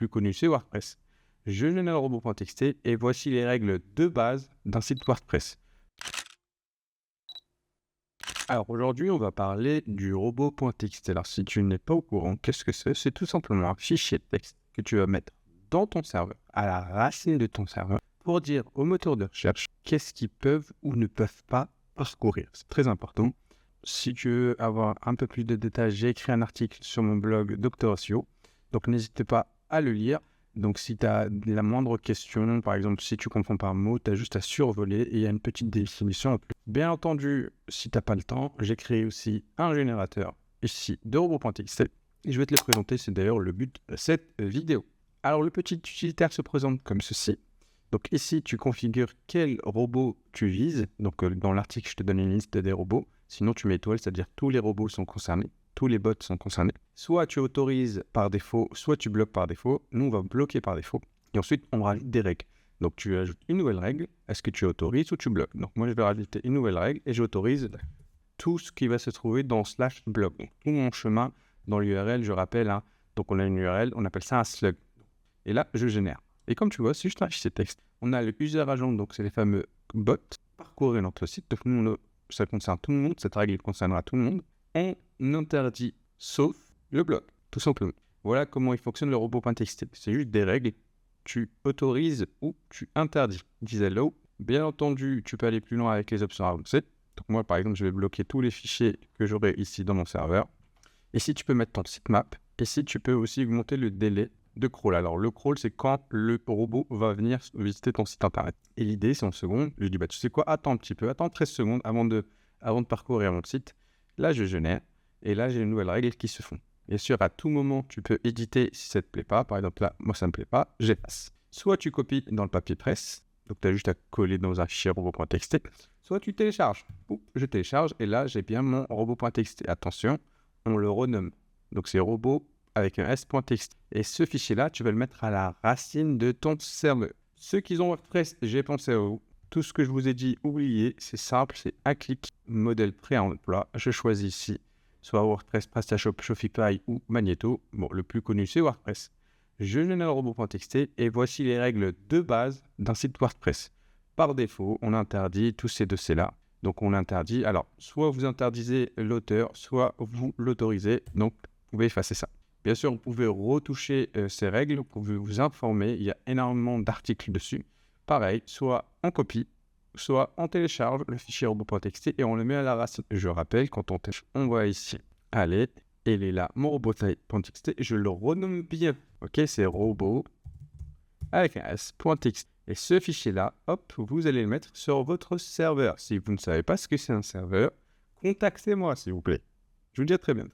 plus connu, c'est WordPress. Je génère le robot.txt et voici les règles de base d'un site WordPress. Alors aujourd'hui, on va parler du robot.txt. Alors si tu n'es pas au courant, qu'est-ce que c'est? C'est tout simplement un fichier de texte que tu vas mettre dans ton serveur, à la racine de ton serveur, pour dire au moteur de recherche qu'est-ce qu'ils peuvent ou ne peuvent pas parcourir. C'est très important. Si tu veux avoir un peu plus de détails, j'ai écrit un article sur mon blog Dr. SEO, donc n'hésite pas à le lire. Donc si tu as la moindre question, par exemple si tu comprends pas un mot, tu as juste à survoler et il y a une petite définition. Bien entendu, si tu n'as pas le temps, j'ai créé aussi un générateur ici de robot.txt et je vais te le présenter, c'est d'ailleurs le but de cette vidéo. Alors le petit utilitaire se présente comme ceci. Donc ici, tu configures quel robot tu vises. Donc dans l'article, je te donne une liste des robots. Sinon, tu mets étoile, c'est-à-dire tous les robots sont concernés. Tous les bots sont concernés. Soit tu autorises par défaut, soit tu bloques par défaut. Nous, on va bloquer par défaut. Et ensuite, on rajoute des règles. Donc, tu ajoutes une nouvelle règle. Est-ce que tu autorises ou tu bloques? Donc, moi, je vais rajouter une nouvelle règle et j'autorise tout ce qui va se trouver dans /block. Donc, tout mon chemin dans l'URL, je rappelle. Donc, on a une URL, on appelle ça un slug. Et là, je génère. Et comme tu vois, c'est juste un fichier texte. On a le user agent, donc c'est les fameux bots, parcourir notre site. Donc, ça concerne tout le monde, cette règle concernera tout le monde. On interdit sauf le bloc, tout simplement. Voilà comment il fonctionne le robot.txt. C'est juste des règles. Tu autorises ou tu interdis. Dis hello. Bien entendu, tu peux aller plus loin avec les options avancées. Donc moi, par exemple, je vais bloquer tous les fichiers que j'aurai ici dans mon serveur. Ici, tu peux mettre ton sitemap. Ici, tu peux aussi augmenter le délai de crawl. Alors, le crawl, c'est quand le robot va venir visiter ton site internet. Et l'idée, c'est en secondes. Je dis, tu sais quoi, attends un petit peu, attends 13 secondes avant de parcourir mon site. Là, je génère. Et là, j'ai une nouvelle règle qui se font. Bien sûr, à tout moment, tu peux éditer si ça ne te plaît pas. Par exemple, là, moi, ça ne me plaît pas, j'efface. Soit tu copies dans le papier presse. Donc, tu as juste à coller dans un fichier robot.txt. Soit tu télécharges. Je télécharge. Et là, j'ai bien mon robot.txt. Attention, on le renomme. Donc, c'est robot avec un s.txt. Et ce fichier-là, tu vas le mettre à la racine de ton serveur. Ceux qui ont WordPress, j'ai pensé à vous. Tout ce que je vous ai dit, oubliez, c'est simple, c'est un clic, modèle prêt à emploi. Je choisis ici, soit WordPress, PrestaShop, Shopify ou Magneto. Bon, le plus connu, c'est WordPress. Je génère le robot.txt et voici les règles de base d'un site WordPress. Par défaut, on interdit tous ces dossiers-là. Donc, on interdit. Alors, soit vous interdisez l'auteur, soit vous l'autorisez. Donc, vous pouvez effacer ça. Bien sûr, vous pouvez retoucher ces règles, vous pouvez vous informer, il y a énormément d'articles dessus. Pareil, soit on copie, soit on télécharge le fichier robot.txt et on le met à la racine. Je rappelle, quand on télécharge, on va ici, allez, il est là, mon robot.txt, je le renomme bien. Ok, c'est robot avec un s.txt. Et ce fichier-là, hop, vous allez le mettre sur votre serveur. Si vous ne savez pas ce que c'est un serveur, contactez-moi, s'il vous plaît. Je vous dis à très bientôt.